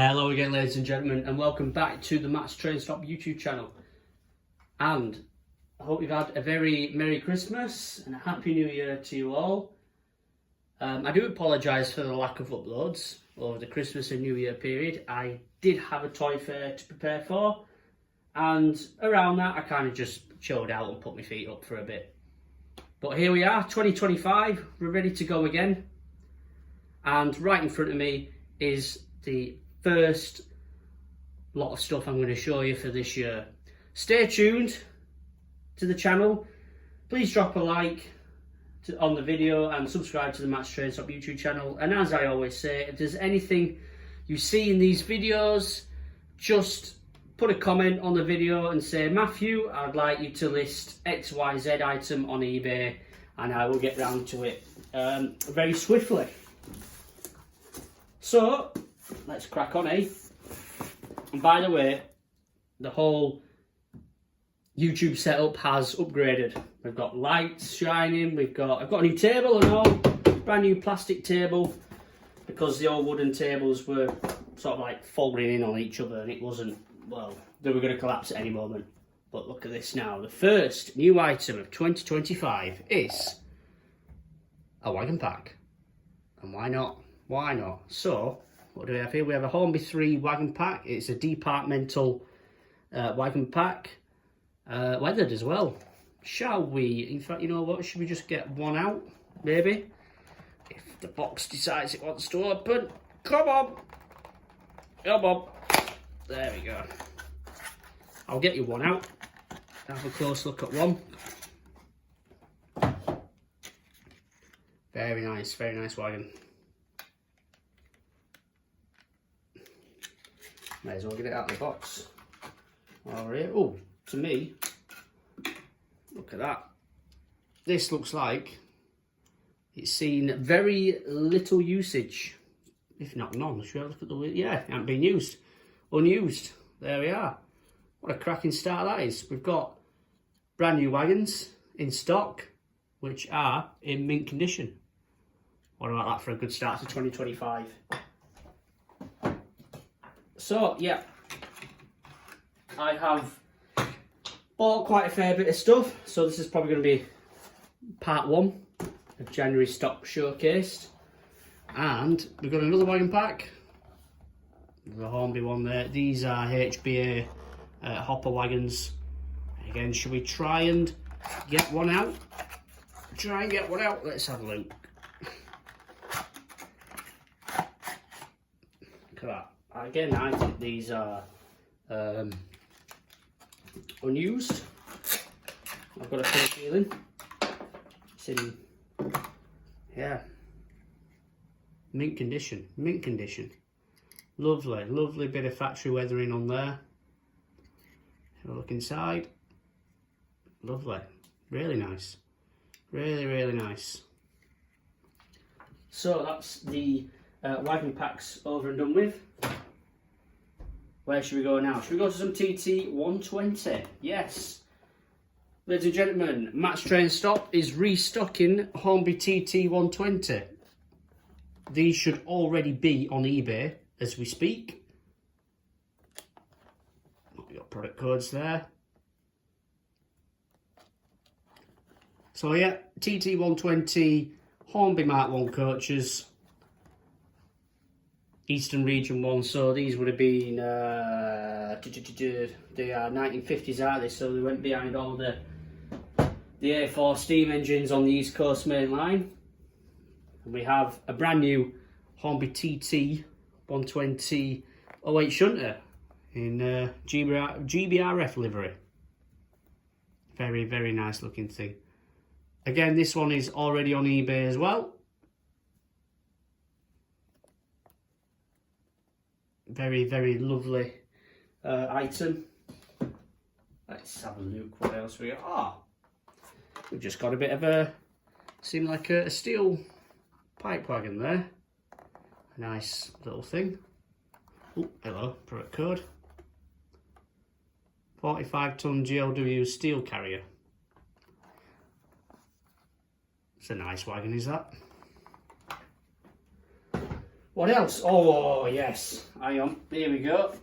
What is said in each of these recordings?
Hello again, ladies and gentlemen, and welcome back to the mattstrainstop YouTube channel. And I hope you've had a very Merry Christmas and a Happy New Year to you all. I do apologise for the lack of uploads over the Christmas and New Year period. I did have a toy fair to prepare for, and around that I kind of just chilled out and put my feet up for a bit. But here we are, 2025, we're ready to go again. And right in front of me is the first lot of stuff I'm going to show you for this year. Stay tuned to the channel. Please drop a like on the video and subscribe to the mattstrainstop YouTube channel. And as I always say, if there's anything you see in these videos, just put a comment on the video and say, Matthew, I'd like you to list XYZ item on eBay, and I will get round to it very swiftly. So let's crack on, eh? And by the way, the whole YouTube setup has upgraded. We've got lights shining, I've got a new table and all, brand new plastic table, because the old wooden tables were sort of like folding in on each other and it wasn't, well, they were going to collapse at any moment. But look at this now. The first new item of 2025 is a wagon pack. And why not? Why not? So, what do we have here? We have a Hornby 3 wagon pack. It's a departmental wagon pack, weathered as well. Shall we? In fact, you know what? Should we just get one out, maybe? If the box decides it wants to open. Come on! Come on! There we go. I'll get you one out. Have a close look at one. Very nice wagon. May as well get it out of the box. Alright, oh, to me, look at that. This looks like it's seen very little usage, if not none. Should I look at the, yeah, it hasn't been used. Unused. There we are. What a cracking start that is. We've got brand new wagons in stock, which are in mint condition. What about that for a good start to 2025? So, yeah, I have bought quite a fair bit of stuff, so this is probably going to be part one of January stock showcased. And we've got another wagon pack, the Hornby one there. These are HBA hopper wagons. Again, should we try and get one out? Try and get one out, let's have a look. Look at that. Again, I think these are unused. I've got a fair feeling. It's in, yeah, mint condition. Mint condition. Lovely, lovely bit of factory weathering on there. Have a look inside. Lovely. Really nice. Really, really nice. So that's the wagon packs over and done with. Where should we go now? Should we go to some TT 120? Yes. Ladies and gentlemen, mattstrainstop is restocking Hornby TT 120. These should already be on eBay as we speak. We've got product codes there. So yeah, TT 120 Hornby Mark 1 coaches. Eastern Region 1, so these would have been, they are 1950s, aren't they? So they went behind all the A4 steam engines on the East Coast main line. And we have a brand new Hornby TT 120 08 shunter in GBRF livery. Very, very nice looking thing. Again, this one is already on eBay as well. Very, very lovely item. Let's have a look what else we got. Ah, we've just got a bit of a, seemed like a steel pipe wagon there. A nice little thing. Oh, hello, product code. 45-ton GLW steel carrier. It's a nice wagon, is that? What else? Oh yes, hang on, here we go.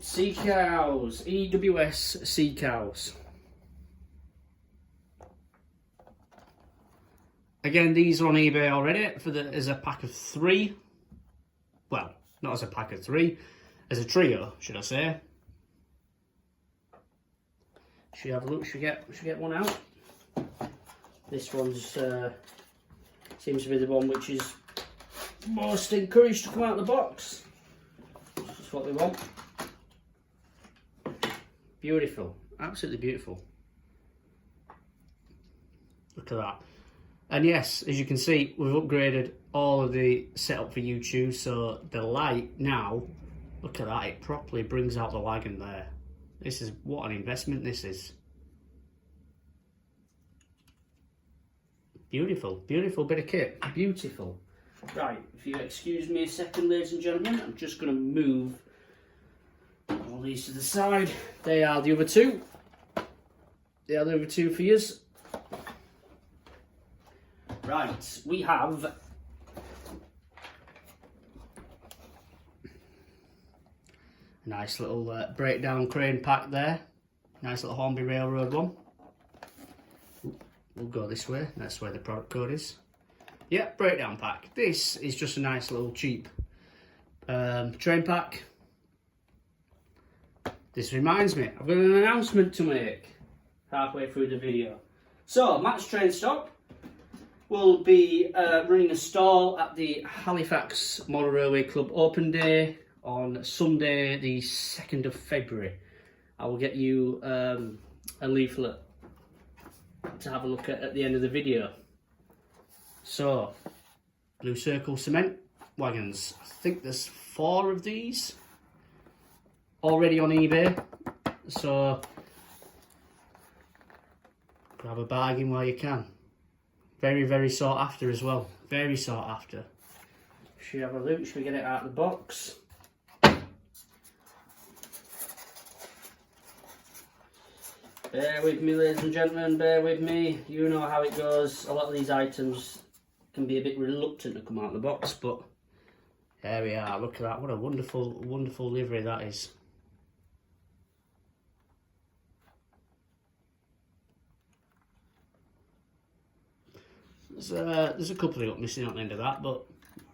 Sea cows, EWS sea cows. Again, these are on eBay already as a pack of 3. Well, not as a pack of 3, as a trio, should I say. Should we have a look? Should we get one out? This one's seems to be the one which is most encouraged to come out of the box. That's what we want. Beautiful, absolutely beautiful. Look at that. And yes, as you can see, we've upgraded all of the setup for YouTube, so the light now, look at that, it properly brings out the wagon there. This is, what an investment this is. Beautiful, beautiful bit of kit, beautiful. Right, if you excuse me a second, ladies and gentlemen, I'm just going to move all these to the side. They are the other two. They are the other two for yous. Right, we have a nice little breakdown crane pack there. Nice little Hornby Railroad one. We'll go this way, that's where the product code is. Yeah, breakdown pack. This is just a nice little cheap train pack. This reminds me, I've got an announcement to make halfway through the video. So, mattstrainstop will be running a stall at the Halifax Model Railway Club Open Day on Sunday the 2nd of February. I will get you a leaflet to have a look at the end of the video. So, Blue Circle cement wagons. I think there's 4 of these already on eBay. So, grab a bargain while you can. Very, very sought after as well. Very sought after. Should we have a look? Should we get it out of the box? Bear with me, ladies and gentlemen, bear with me. You know how it goes. A lot of these items can be a bit reluctant to come out of the box, but there we are. Look at that. What a wonderful, wonderful livery that is. There's a couple of up missing at the end of that, but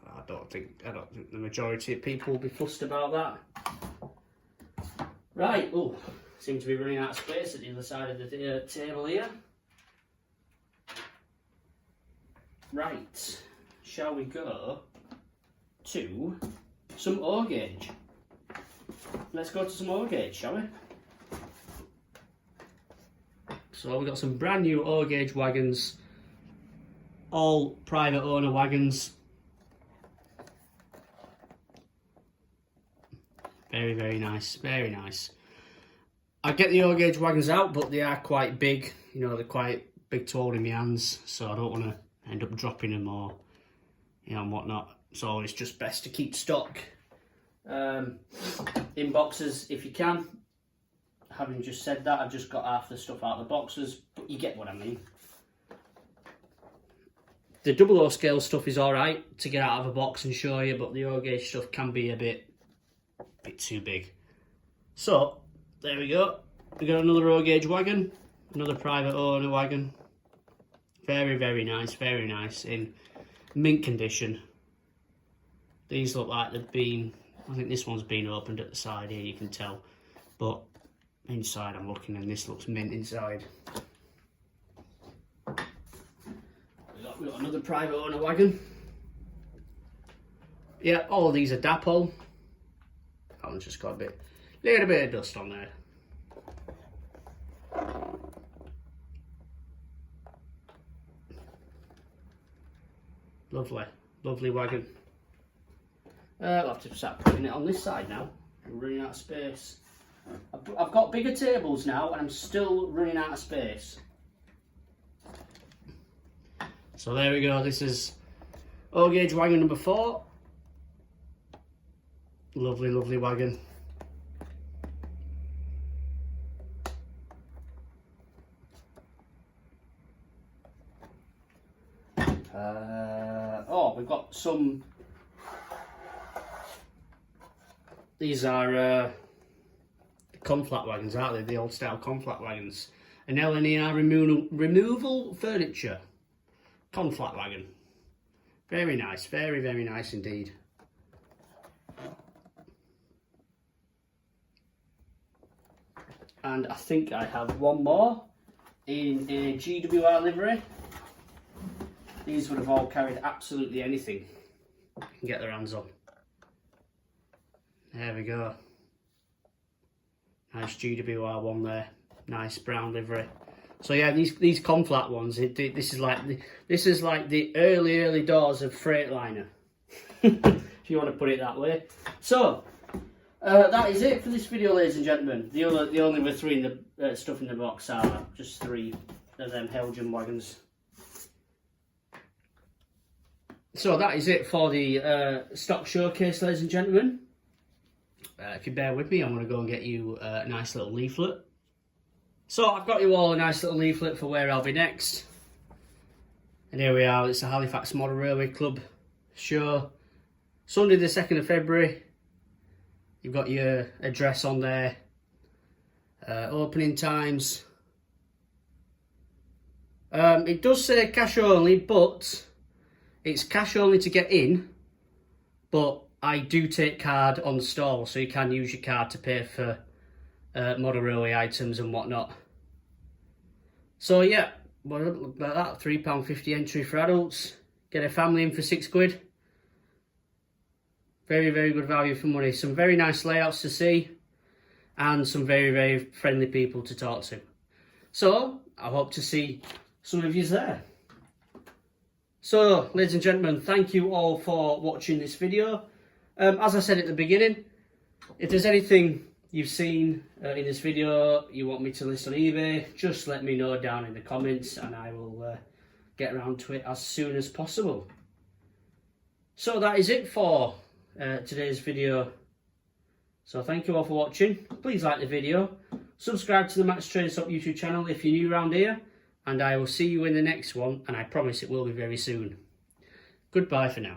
I don't think the majority of people will be fussed about that. Right, oh, seem to be running out of space at the other side of the table here. Right, shall we go to some O gauge? Let's go to some O gauge, shall we? So we've got some brand new O gauge wagons. All private owner wagons. Very, very nice, very nice. I get the O gauge wagons out, but they are quite big. You know, they're quite big to hold in my hands, so I don't want to end up dropping them or, you know, and whatnot. So it's just best to keep stock in boxes if you can. Having just said that, I've just got half the stuff out of the boxes, but you get what I mean. The double O scale stuff is alright to get out of a box and show you, but the O gauge stuff can be a bit too big. So, there we go. We got another O gauge wagon, another private owner wagon. Very, very nice, in mint condition. These look like they've been, I think this one's been opened at the side here, you can tell. But inside I'm looking and this looks mint inside. We've got another private owner wagon. Yeah, all of these are Dapol. That one's just got a little bit of dust on there. Lovely, lovely wagon. I'll have to start putting it on this side now. I'm running out of space. I've got bigger tables now and I'm still running out of space. So there we go, this is O gauge wagon number 4. Lovely, lovely wagon. Oh, we've got some these are conflat wagons, aren't they? The old style conflat wagons. An LNER removal furniture conflat wagon. Very nice, very, very nice indeed. And I think I have one more in a GWR livery. These would have all carried absolutely anything you can get their hands on. There we go. Nice GWR one there. Nice brown livery. So yeah, these conflat ones. This is like the early doors of Freightliner, if you want to put it that way. So that is it for this video, ladies and gentlemen. The only three in the stuff in the box are just 3 of them Belgian wagons. So that is it for the stock showcase, ladies and gentlemen. If you bear with me, I'm going to go and get you a nice little leaflet. So I've got you all a nice little leaflet for where I'll be next. And here we are, it's the Halifax Model Railway Club show. Sunday the 2nd of February. You've got your address on there. Opening times. It does say cash only, but it's cash only to get in. But I do take card on the stall, so you can use your card to pay for model railway items and whatnot. So yeah, what about that? £3.50 entry for adults. Get a family in for £6. Very, very good value for money. Some very nice layouts to see, and some very, very friendly people to talk to. So I hope to see some of you there. So, ladies and gentlemen, thank you all for watching this video. As I said at the beginning, if there's anything you've seen in this video you want me to list on eBay, just let me know down in the comments and I will get around to it as soon as possible. So that is it for today's video. So thank you all for watching. Please like the video, subscribe to the mattstrainstop YouTube channel if you're new around here, and I will see you in the next one, and I promise it will be very soon. Goodbye for now.